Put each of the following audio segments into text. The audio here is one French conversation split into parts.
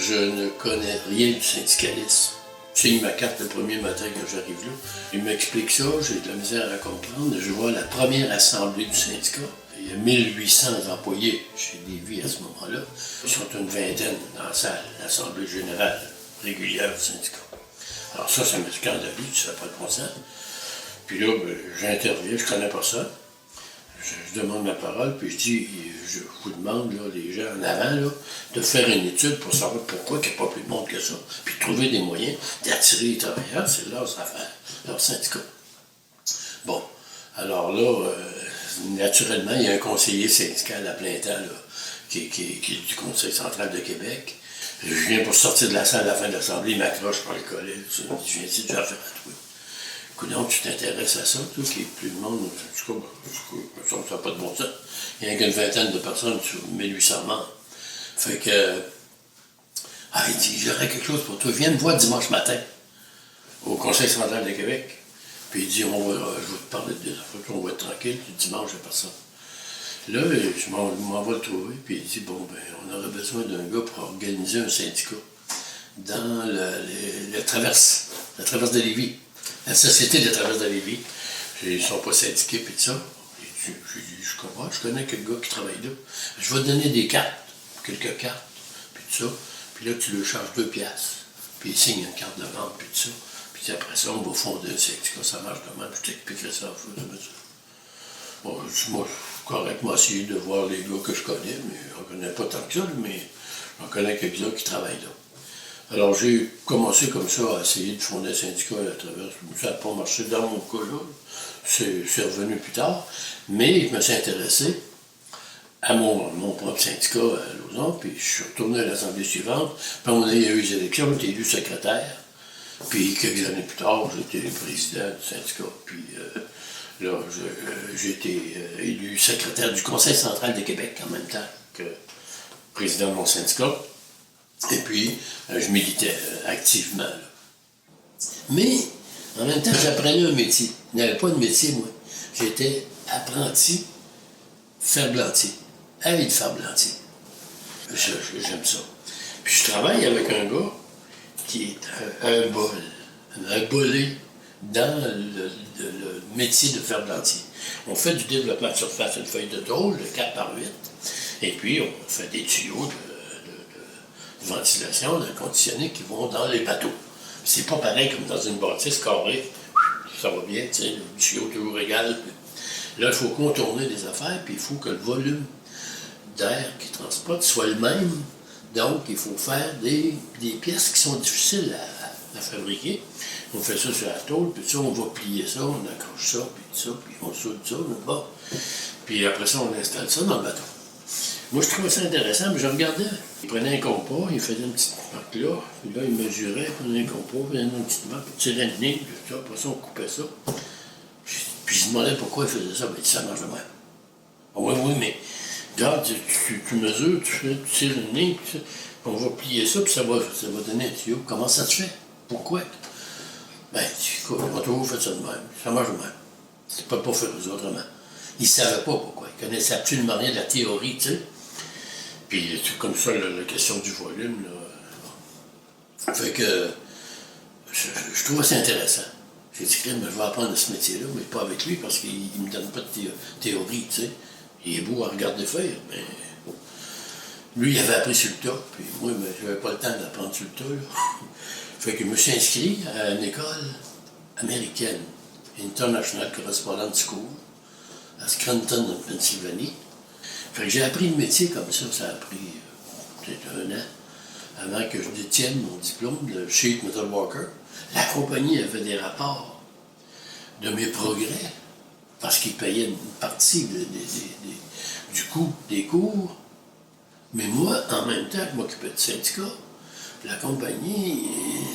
Je ne connais rien du syndicalisme. Je signe ma carte le premier matin que j'arrive là. Il m'explique ça, j'ai de la misère à comprendre. Je vois la première assemblée du syndicat. Il y a 1800 employés chez Lévis à ce moment-là. Ils sont une vingtaine dans la salle, l'assemblée générale régulière du syndicat. Alors ça me scandalise, ça n'a pas de bon sens. Puis là, j'interviens, je ne connais pas ça. Je demande ma parole, puis je dis, je vous demande, là, les gens en avant, là, de faire une étude pour savoir pourquoi il n'y a pas plus de monde que ça, puis de trouver des moyens d'attirer les travailleurs, c'est leurs affaires, leurs syndicats. Bon, alors là, naturellement, il y a un conseiller syndical à plein temps, là, qui est du Conseil central de Québec. Je viens pour sortir de la salle à la fin de l'Assemblée, il m'accroche par le collet, je viens ici, j'ai affaire à toi. Coudonc, tu t'intéresses à ça, toi, qu'il n'y ait plus de monde, ça n'a pas de bon sens. Il n'y a qu'une vingtaine de personnes sur 1800 membres. Fait que, il dit, j'aurais quelque chose pour toi, viens me voir dimanche matin, au Conseil central de Québec. Puis il dit, je vais te parler de affaires, on va être tranquille, puis dimanche, il n'y a personne. Là, je m'en vais le trouver, puis il dit, on aurait besoin d'un gars pour organiser un syndicat dans la traverse de Lévis. La Société de traverse de Lévis. Ils ne sont pas syndiqués, puis tout ça. J'ai dit, je comprends, je connais quelques gars qui travaillent là. Je vais te donner des cartes, quelques cartes, puis tout ça. Puis là, tu leur charges 2 piastres. Puis ils signent une carte de vente, puis tout ça. Puis après ça, on va fonder un syndicat, ça marche de même, je t'expliquerai ça. Bon, moi, je suis correctement essayé de voir les gars que je connais, mais je ne connais pas tant que ça, mais j'en connais quelques-uns qui travaillent là. Alors, j'ai commencé comme ça à essayer de fonder un syndicat à travers. Ça n'a pas marché dans mon cas là. C'est revenu plus tard. Mais je me suis intéressé à mon propre syndicat à Lauson, puis je suis retourné à l'Assemblée suivante. Puis il y a eu les élections, j'ai été élu secrétaire. Puis quelques années plus tard, j'étais président du syndicat. Puis là, j'ai été élu secrétaire du Conseil central de Québec en même temps que président de mon syndicat. Et puis, je militais activement. Là. Mais, en même temps, j'apprenais un métier. Je n'avais pas de métier, moi. J'étais apprenti ferblantier. Aide ferblantier. J'aime ça. Puis je travaille avec un gars qui est un bolé dans le métier de ferblantier. On fait du développement de surface, une feuille de tôle, de 4x8, et puis on fait des tuyaux de ventilation, de conditionné qui vont dans les bateaux. C'est pas pareil comme dans une bâtisse carrée. Ça va bien, tu sais, le tuyau toujours égal. Là, il faut contourner des affaires, puis il faut que le volume d'air qui transporte soit le même. Donc, il faut faire des pièces qui sont difficiles à fabriquer. On fait ça sur la tôle, puis ça, on va plier ça, on accroche ça, puis on soude ça, bon. Puis après ça, on installe ça dans le bateau. Moi, je trouvais ça intéressant, mais je regardais. Il prenait un compas, il faisait une petite marque là, puis là, il mesurait, il prenait un compas, il faisait une petite marque, puis tirait une ligne, puis tout ça, après ça, on coupait ça. Puis je me demandais pourquoi il faisait ça, ben, ça marche de même. Ah oui, oui, mais regarde, tu mesures, tu tires une ligne, puis on va plier ça, puis ça va donner un tuyau. Comment ça se fait? Pourquoi? Ben, écoute, on a toujours fait ça de même. Ça marche de même. Tu ne peux pas faire autrement. Ils ne savaient pas pourquoi. Ils ne connaissaient absolument rien de la théorie, tu sais. Puis, c'est comme ça, la question du volume, là. Fait que, je trouve ça intéressant. J'ai dit, je vais apprendre ce métier-là, mais pas avec lui, parce qu'il ne me donne pas de théorie, tu sais. Il est beau à regarder faire, mais lui, il avait appris sur le tas, puis moi, je n'avais pas le temps d'apprendre sur le tas, là. Fait que je me suis inscrit à une école américaine, International Correspondence School, à Scranton, en Pennsylvanie. Fait que j'ai appris le métier comme ça. Ça a pris peut-être 1 an avant que je détienne mon diplôme de Sheet Metal Worker. La compagnie avait des rapports de mes progrès parce qu'ils payaient une partie du coût des cours. Mais moi, en même temps que je m'occupais de syndicat, la compagnie,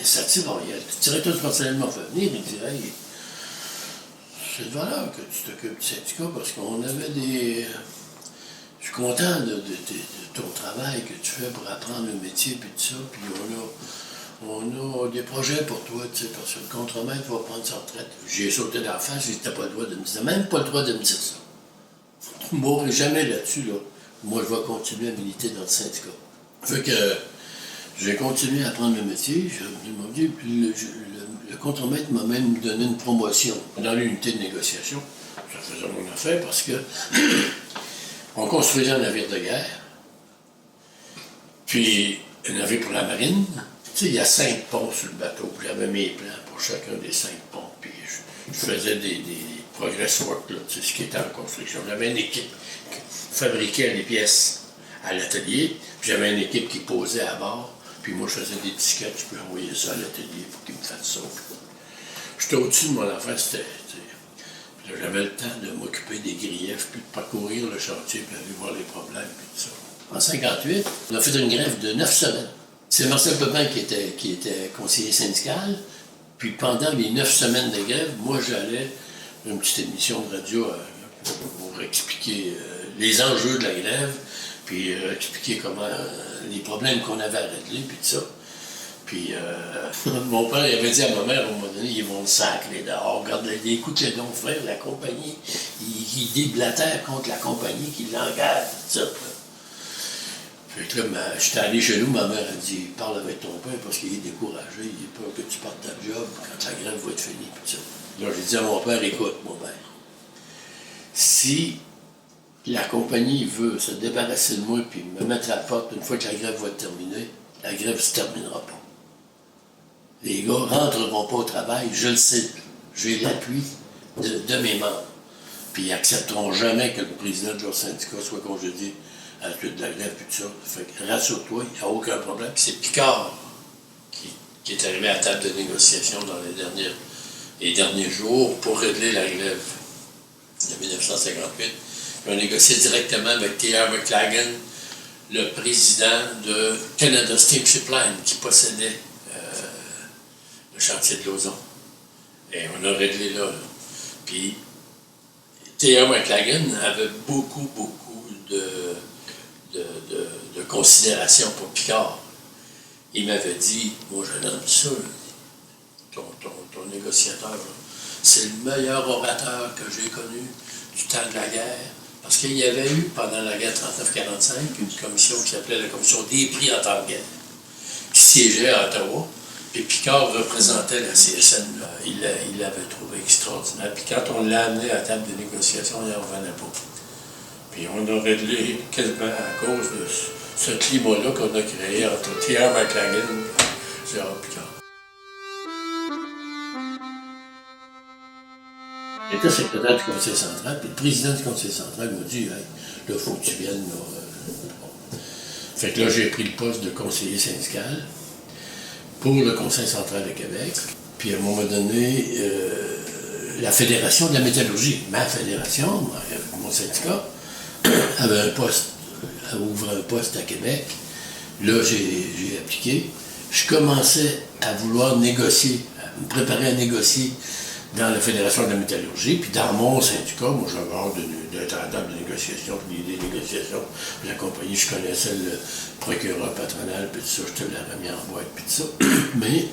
ça tire en rien. Le directeur du personnel m'a fait venir, il me dit « Hey, c'est de valeur que tu t'occupes du syndicat parce qu'on avait des... Je suis content de ton travail que tu fais pour apprendre le métier puis tout ça, puis on a des projets pour toi, tu sais, parce que le contremaître va prendre sa retraite. » J'ai sauté dans la face, j'ai dit « T'as pas le droit de me dire, même pas le droit de me dire ça. Je ne mourrai jamais là-dessus, là. Moi, je vais continuer à militer dans le syndicat. » Fait que j'ai continué à apprendre le métier, le contremaître m'a même donné une promotion dans l'unité de négociation. Ça faisait mon affaire parce que on construisait un navire de guerre, puis un navire pour la marine. Tu sais, il y a 5 ponts sur le bateau, puis j'avais mes plans pour chacun des 5 ponts, puis je faisais des progress work, là, tu sais, ce qui était en construction. J'avais une équipe qui fabriquait les pièces à l'atelier, puis j'avais une équipe qui posait à bord. Puis moi, je faisais des petits sketchs, puis j'envoyais ça à l'atelier pour qu'ils me fassent ça. J'étais au-dessus de mon affaire, c'était... Puis là, j'avais le temps de m'occuper des griefs, puis de parcourir le chantier, puis aller voir les problèmes, puis tout ça. En 1958, on a fait une grève de 9 semaines. C'est Marcel Pepin qui était conseiller syndical. Puis pendant les 9 semaines de grève, moi, j'allais une petite émission de radio pour expliquer les enjeux de la grève, puis expliquer comment les problèmes qu'on avait à régler, puis tout ça. Puis mon père il avait dit à ma mère, à un moment donné, ils vont le sacrer dehors, regarde, écoute-le donc, frère, la compagnie, il déblatère contre la compagnie qui l'engage, tout ça. Fait que là, j'étais allé chez nous, ma mère a dit, parle avec ton père parce qu'il est découragé, il a peur que tu partes ta job quand la grève va être finie, puis tout ça. Là, j'ai dit à mon père, écoute, mon père, si la compagnie veut se débarrasser de moi puis me mettre à la porte une fois que la grève va être terminée, la grève ne se terminera pas. Les gars ne rentreront pas au travail, je le sais. J'ai l'appui de mes membres. Puis ils n'accepteront jamais que le président de leur syndicat soit congédié à la suite de la grève et tout ça. Fait que rassure-toi, il n'y a aucun problème. Puis c'est Picard qui est arrivé à la table de négociation dans les derniers jours pour régler la grève de 1958. On a négocié directement avec T.R. McLagan, le président de Canada Steamship Line, qui possédait le chantier de Lauson. Et on a réglé là. Puis T.R. McLagan avait beaucoup de considération pour Picard. Il m'avait dit, moi je nomme ça, ton négociateur, c'est le meilleur orateur que j'ai connu du temps de la guerre. Parce qu'il y avait eu, pendant la guerre 39-45, une commission qui s'appelait la commission des prix en temps de guerre, qui siégeait à Ottawa. Et Picard représentait la CSN. Là. Il l'avait trouvé extraordinaire. Puis quand on l'a amené à la table de négociation, il n'en revenait pas. Puis on a réglé quasiment à cause de ce climat-là qu'on a créé entre T.R. McLagan et Gérard Picard. J'étais secrétaire du Conseil central, puis le président du Conseil central m'a dit « Hey, là, il faut que tu viennes. » Fait que là, j'ai pris le poste de conseiller syndical pour le Conseil central de Québec. Puis à un moment donné, la Fédération de la métallurgie, ma fédération, mon syndicat, avait un poste ouvrait un poste à Québec. Là, j'ai appliqué. Je commençais à vouloir négocier, à me préparer à négocier dans la Fédération de la métallurgie, puis dans mon syndicat, moi j'avais hâte d'être à la table de négociation, puis des négociations, puis la compagnie, je connaissais le procureur patronal, puis tout ça, je te l'avais mis en boîte, puis tout ça. Mais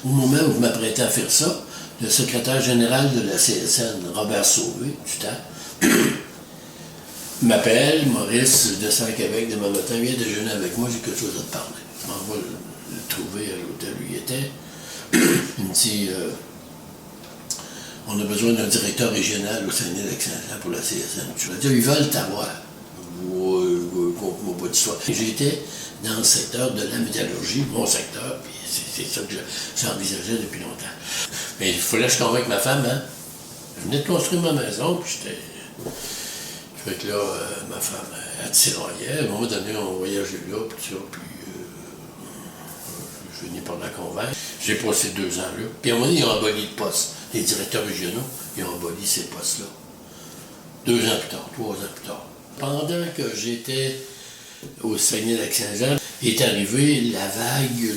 au moment où je m'apprêtais à faire ça, le secrétaire général de la CSN, Robert Sauvé, du temps, m'appelle, Maurice, je descends à Québec demain matin, viens déjeuner avec moi, j'ai quelque chose à te parler. Je m'en vais le trouver à l'hôtel où il était. Il me dit, on a besoin d'un directeur régional au Saguenay-Lac-Saint-Jean pour la CSN. Je vais dire, ils veulent t'avoir. Conte-moi pas d'histoire. J'étais dans le secteur de la métallurgie, mon secteur, puis c'est ça que j'envisageais depuis longtemps. Mais il fallait que je convainque ma femme, hein. Je venais de construire ma maison, puis j'étais... Fait que là, ma femme, elle tiraillait. À un moment donné, on voyageait là, puis ça, puis je finis par la convaincre. J'ai passé 2 ans là. Puis à un moment donné, ils ont aboli le poste. Les directeurs régionaux, ils ont aboli ces postes-là. 2 ans plus tard, 3 ans plus tard. Pendant que j'étais au Saguenay-Lac-Saint-Jean, est arrivée la vague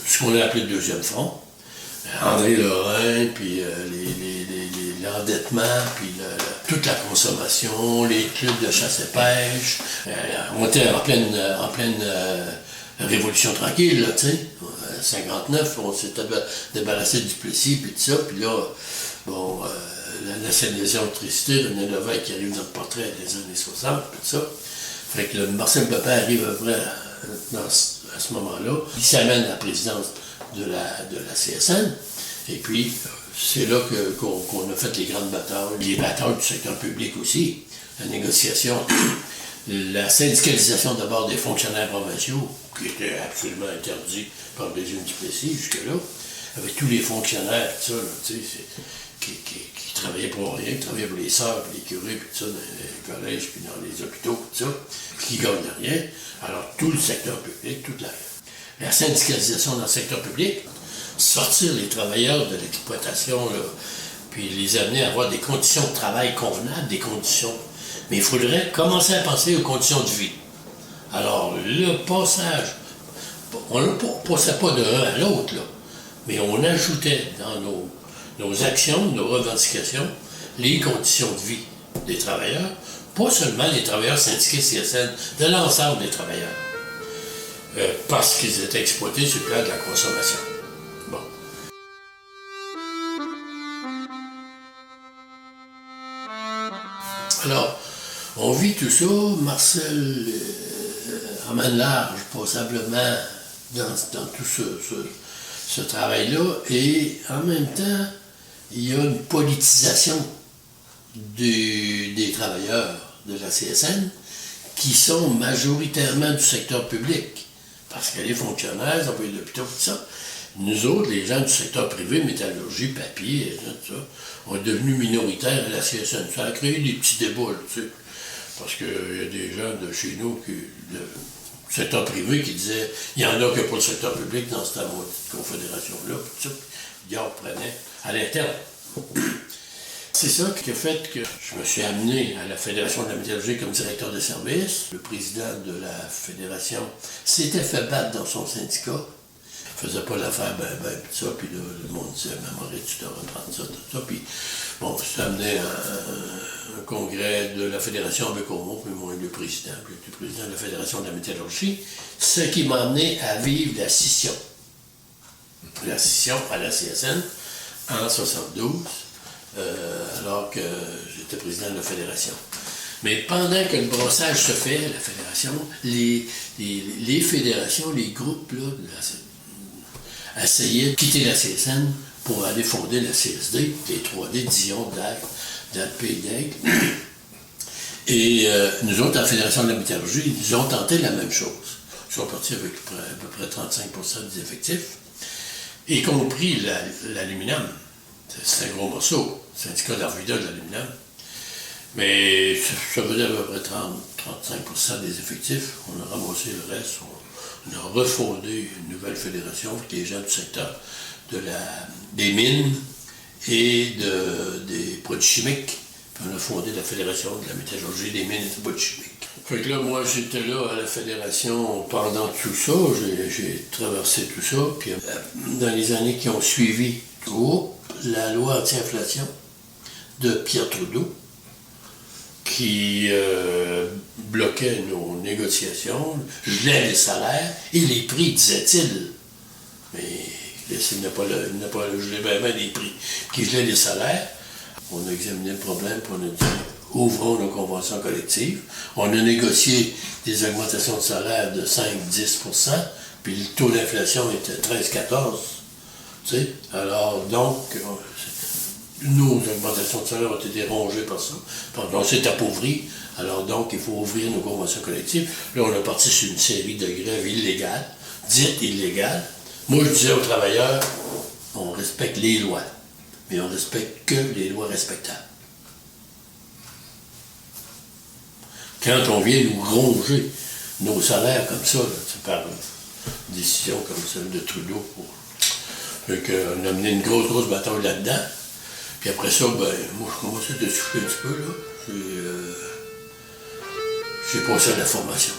ce qu'on a appelé le deuxième front. André Lorrain, puis l'endettement, puis toute la consommation, les clubs de chasse et pêche. On était en pleine révolution tranquille, là, tu sais. 59, on s'était débarrassé du Plessis, puis tout ça, puis là, bon, la nationalisation de l'électricité, René Lévesque qui arrive dans le portrait des années 60, puis tout ça. Fait que Marcel Pepin arrive à vrai à ce moment-là. Il s'amène à la présidence de la CSN. Et puis, c'est là qu'on a fait les grandes batailles. Les batailles du secteur public aussi. La négociation, la syndicalisation d'abord des fonctionnaires provinciaux, qui était absolument interdit par le régime du Plessis jusque-là, avec tous les fonctionnaires, tout ça, là, tu sais, qui travaillaient pour rien, qui travaillaient pour les sœurs, puis les curés, puis tout ça, dans les collèges, puis dans les hôpitaux, tout ça, puis qui gagnaient rien. Alors, tout le secteur public, toute la syndicalisation dans le secteur public, sortir les travailleurs de l'exploitation, là, puis les amener à avoir des conditions de travail convenables, des conditions. Mais il faudrait commencer à penser aux conditions de vie. Alors, le passage, on ne passait pas de l'un à l'autre, là, mais on ajoutait dans nos actions, nos revendications, les conditions de vie des travailleurs, pas seulement les travailleurs syndiqués CSN, de l'ensemble des travailleurs. Parce qu'ils étaient exploités sur le plan de la consommation. Bon. Alors, on vit tout ça. Marcel emmène large, passablement, dans tout ce travail-là. Et en même temps, il y a une politisation des travailleurs de la CSN qui sont majoritairement du secteur public. Parce que les fonctionnaires, les employés de l'hôpital, tout ça, nous autres, les gens du secteur privé, métallurgie, papier, tout ça, on est devenus minoritaires à la CSN. Ça a créé des petits débats, là, tu sais. Parce qu'il y a des gens de chez nous, du secteur privé, qui disaient il y en a que pour le secteur public dans cette confédération-là, tout ça. Ils en reprenaient à l'interne. C'est ça qui a fait que je me suis amené à la Fédération de la métallurgie comme directeur de service. Le président de la fédération s'était fait battre dans son syndicat. Il ne faisait pas l'affaire, tout ça, puis là, le monde disait, Maurice, tu dois reprendre ça, tout ça. Puis, bon, je suis amené à un congrès de la Fédération à Bécomo, puis moi, le président, puis le président de la Fédération de la métallurgie, ce qui m'a amené à vivre la scission. La scission à la CSN en 1972. Alors que j'étais président de la fédération. Mais pendant que le brassage se fait à la fédération, les fédérations, les groupes, là, essayaient de quitter la CSN pour aller fonder la CSD, les 3D, Dion, DAP et DEG. Et nous autres, à la Fédération de la métallurgie, ils ont tenté la même chose. Ils sont partis avec à peu près 35% des effectifs, y compris l'aluminium. C'est un gros morceau, syndicat d'Arvida de l'aluminium. Mais ça faisait à peu près 30-35% des effectifs. On a ramassé le reste. On a refondé une nouvelle fédération avec les gens du secteur des mines et des produits chimiques. Puis on a fondé la Fédération de la métallurgie des mines et des produits chimiques. Fait que là, moi, j'étais là à la fédération pendant tout ça. J'ai traversé tout ça. Puis dans les années qui ont suivi, la loi anti-inflation de Pierre Trudeau, qui bloquait nos négociations, gelait les salaires et les prix, disait-il. Mais il n'a pas gelé bien les prix. Qui gelait les salaires. On a examiné le problème, puis on a dit ouvrons nos conventions collectives. On a négocié des augmentations de salaire de 5-10 %, puis le taux d'inflation était 13-14 %. Alors, donc, nos augmentations de salaire ont été rongées par ça. On s'est appauvri. Alors, donc, il faut ouvrir nos conventions collectives. Là, on est parti sur une série de grèves illégales, dites illégales. Moi, je disais aux travailleurs, on respecte les lois, mais on ne respecte que les lois respectables. Quand on vient nous ronger nos salaires comme ça, là, par une décision comme celle de Trudeau, on a mené une grosse bataille là-dedans. Puis après ça, ben, moi, je commençais à souffler un petit peu, là. J'ai passé à la formation.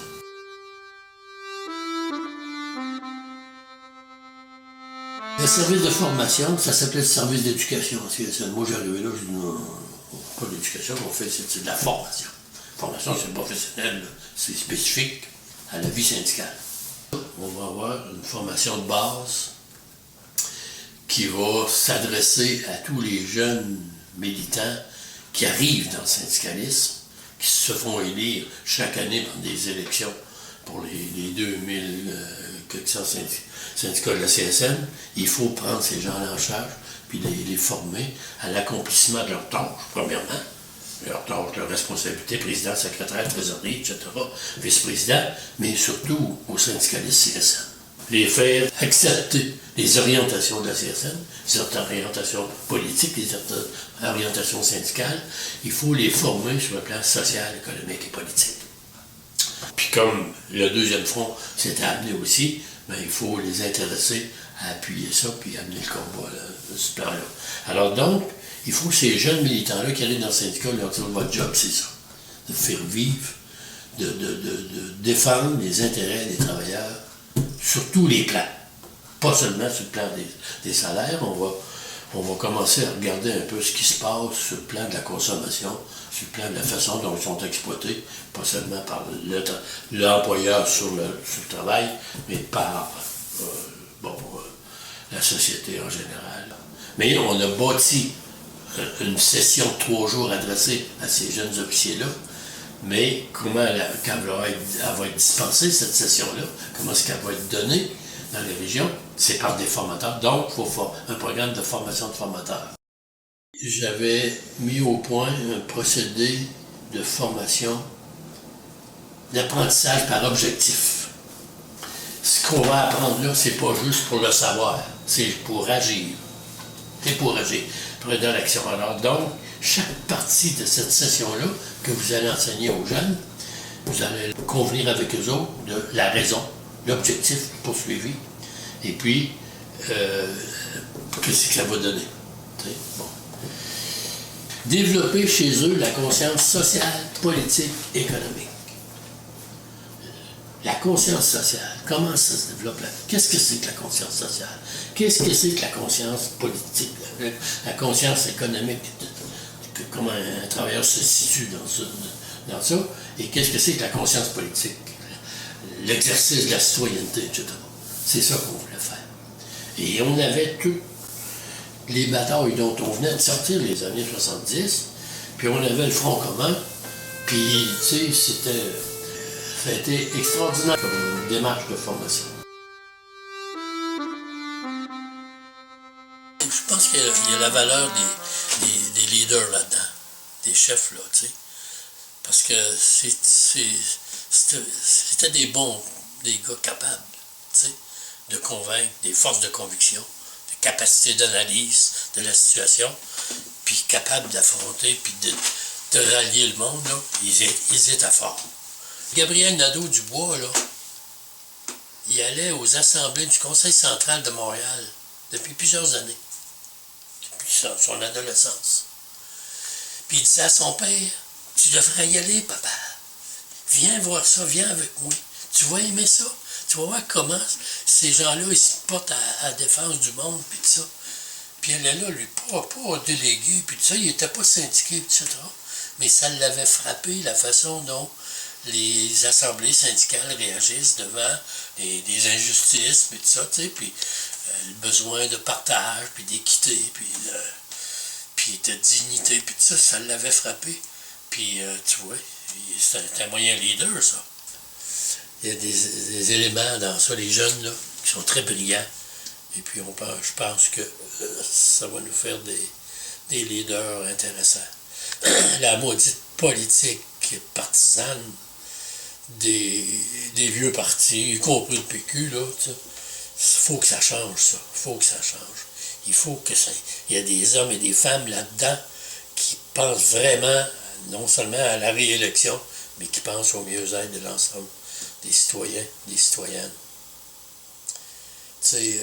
Le service de formation, ça s'appelait le service d'éducation. Moi, j'arrivais là, je dis non, pas d'éducation, on fait, c'est de la formation. Formation, c'est professionnel, c'est spécifique à la vie syndicale. On va avoir une formation de base qui va s'adresser à tous les jeunes militants qui arrivent dans le syndicalisme, qui se font élire chaque année par des élections pour les 2400 syndicats de la CSN. Il faut prendre ces gens-là en charge puis les former à l'accomplissement de leurs tâches, premièrement. Leurs tâches, leurs responsabilités, président, secrétaire, trésorier, etc., vice-président, mais surtout aux syndicalistes CSN. Les faire accepter les orientations de la CSN, certaines orientations politiques, les orientations syndicales. Il faut les former sur le plan social, économique et politique. Puis comme le deuxième front s'est amené aussi, ben, il faut les intéresser à appuyer ça puis amener le combat là, de ce plan-là. Alors donc, il faut que ces jeunes militants-là qui arrivent dans le syndicat leur disent votre job, c'est ça. De faire vivre, de défendre les intérêts des travailleurs sur tous les plans. Pas seulement sur le plan des salaires, on va commencer à regarder un peu ce qui se passe sur le plan de la consommation, sur le plan de la façon dont ils sont exploités, pas seulement par l'employeur sur le travail, mais par la société en général. Mais on a bâti une session de 3 jours adressée à ces jeunes officiers-là, mais comment elle va être dispensée, cette session-là, comment est-ce qu'elle va être donnée dans les régions, c'est par des formateurs. Donc, il faut un programme de formation de formateurs. J'avais mis au point un procédé de formation, d'apprentissage par objectif. Ce qu'on va apprendre là, c'est pas juste pour le savoir, c'est pour agir. C'est pour agir, pour être dans l'action. Alors donc, chaque partie de cette session-là que vous allez enseigner aux jeunes, vous allez convenir avec eux autres de la raison, l'objectif poursuivi, et puis, qu'est-ce que ça va donner. Bon. Développer chez eux la conscience sociale, politique, économique. La conscience sociale, comment ça se développe là? Qu'est-ce que c'est que la conscience sociale? Qu'est-ce que c'est que la conscience politique? La conscience économique? Comment un travailleur se situe dans ça? Et qu'est-ce que c'est que la conscience politique? L'exercice de la citoyenneté, etc. C'est ça qu'on voulait faire. Et on avait toutes les batailles dont on venait de sortir les années 70, puis on avait le Front commun, puis, tu sais, ça a été extraordinaire comme démarche de formation. Je pense qu'il y a la valeur des leaders là-dedans, des chefs, là, tu sais. Parce que c'était des gars capables, tu sais, de convaincre, des forces de conviction, de capacité d'analyse de la situation, puis capables d'affronter, puis de rallier le monde, là. Ils étaient forts. Gabriel Nadeau-Dubois, là, il allait aux assemblées du Conseil central de Montréal depuis plusieurs années, depuis son adolescence. Puis il disait à son père, tu devrais y aller, papa. viens voir ça, viens avec moi. Tu vas aimer ça. Tu vas voir comment ces gens-là, ils se portent à la défense du monde, puis tout ça. Puis elle est là, lui, pas délégué, puis tout ça, il n'était pas syndiqué, etc. Mais ça l'avait frappé, la façon dont les assemblées syndicales réagissent devant des injustices, puis tout ça, tu sais, puis le besoin de partage, puis d'équité, puis de dignité, puis tout ça, ça l'avait frappé. Puis, tu vois, c'est un moyen leader, ça. Il y a des éléments dans ça, les jeunes, là, qui sont très brillants. Et puis, je pense que ça va nous faire des leaders intéressants. La maudite politique partisane des vieux partis, y compris le PQ, là, il faut que ça change, ça. Il faut que ça change. Il faut que ça... Il y a des hommes et des femmes là-dedans qui pensent vraiment, non seulement à la réélection, mais qui pensent au mieux-être de l'ensemble des citoyens, des citoyennes. Tu sais,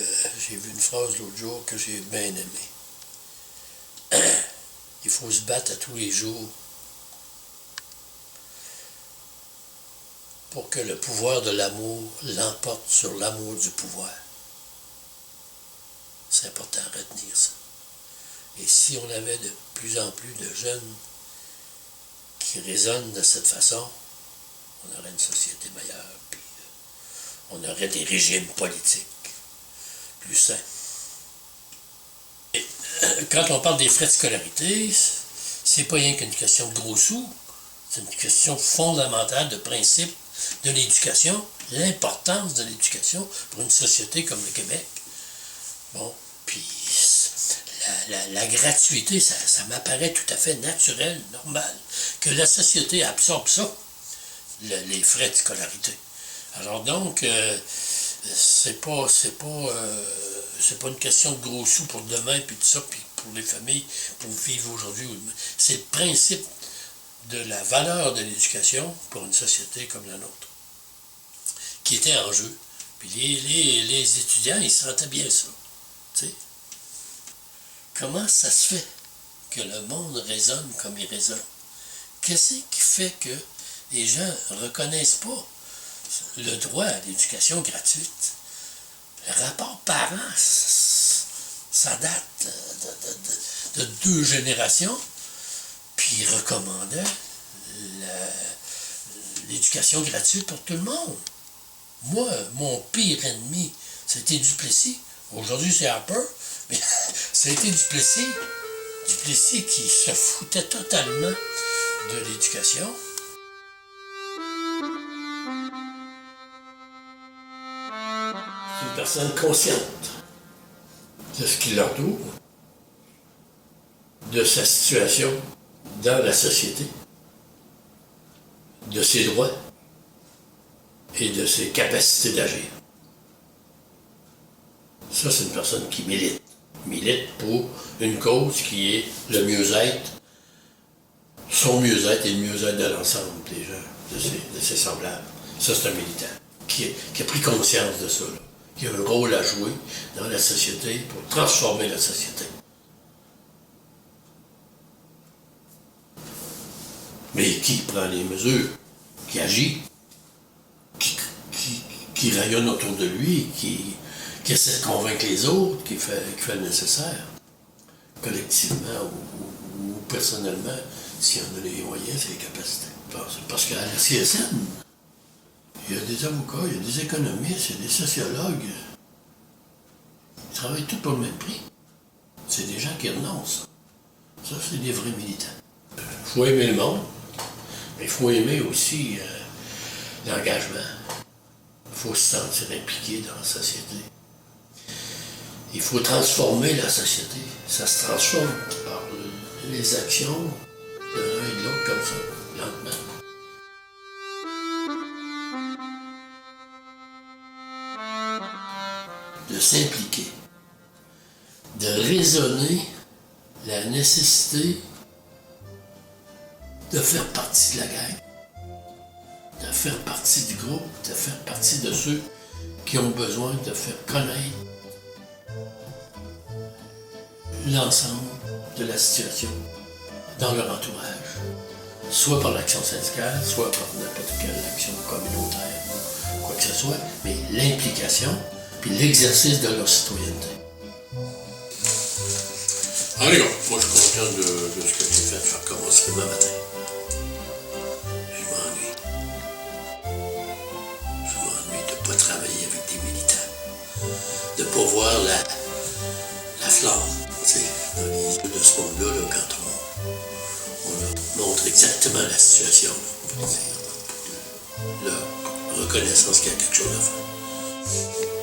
j'ai vu une phrase l'autre jour que j'ai bien aimée. Il faut se battre à tous les jours pour que le pouvoir de l'amour l'emporte sur l'amour du pouvoir. C'est important à retenir ça. Et si on avait de plus en plus de jeunes qui raisonnent de cette façon, on aurait une société meilleure, puis on aurait des régimes politiques plus sains. Et, quand on parle des frais de scolarité, c'est pas rien qu'une question de gros sous, c'est une question fondamentale de principe de l'éducation, l'importance de l'éducation pour une société comme le Québec. Bon, puis la gratuité, ça m'apparaît tout à fait naturel, normal, que la société absorbe ça, les frais de scolarité. Alors donc, c'est pas une question de gros sous pour demain, puis tout ça, puis pour les familles, pour vivre aujourd'hui ou demain. C'est le principe de la valeur de l'éducation pour une société comme la nôtre, qui était en jeu. Puis les étudiants, ils sentaient bien ça. Tu sais. Comment ça se fait que le monde résonne comme il résonne? Qu'est-ce qui fait que les gens ne reconnaissent pas le droit à l'éducation gratuite? Le rapport parents, ça date de 2 générations, puis ils recommandaient l'éducation gratuite pour tout le monde. Moi, mon pire ennemi, c'était Duplessis. Aujourd'hui, c'est Harper, mais c'était Duplessis. Duplessis qui se foutait totalement de l'éducation. C'est une personne consciente de ce qui l'entoure, de sa situation dans la société, de ses droits et de ses capacités d'agir. Ça, c'est une personne qui milite pour une cause qui est le mieux-être, son mieux-être et le mieux-être de l'ensemble des gens, de ses semblables. Ça, c'est un militant qui a pris conscience de ça, là, qui a un rôle à jouer dans la société pour transformer la société. Mais qui prend les mesures, qui agit, qui rayonne autour de lui, qui essaie de convaincre les autres, qui fait le nécessaire, collectivement ou personnellement, s'il y en a les moyens, les capacités. Parce qu'à la CSN, il y a des avocats, il y a des économistes, il y a des sociologues. Ils travaillent tous pour le même prix. C'est des gens qui renoncent. Ça, c'est des vrais militants. Il faut aimer le monde, mais il faut aimer aussi l'engagement. Il faut se sentir impliqué dans la société. Il faut transformer la société. Ça se transforme par les actions de l'un et de l'autre comme ça, lentement. De s'impliquer, de raisonner la nécessité de faire partie de la gang, de faire partie du groupe, de faire partie de ceux qui ont besoin de faire connaître l'ensemble de la situation dans leur entourage. soit par l'action syndicale, soit par n'importe quelle action communautaire, quoi que ce soit, mais l'implication puis l'exercice de leur citoyenneté. Allez, moi je suis content de ce que j'ai fait. Je recommence demain matin. Je m'ennuie. Je m'ennuie de ne pas travailler avec des militants. De ne pas voir la flamme, tu sais, dans les yeux de ce monde-là, là, quand on leur montre exactement la situation. Là, la reconnaissance qu'il y a quelque chose à faire.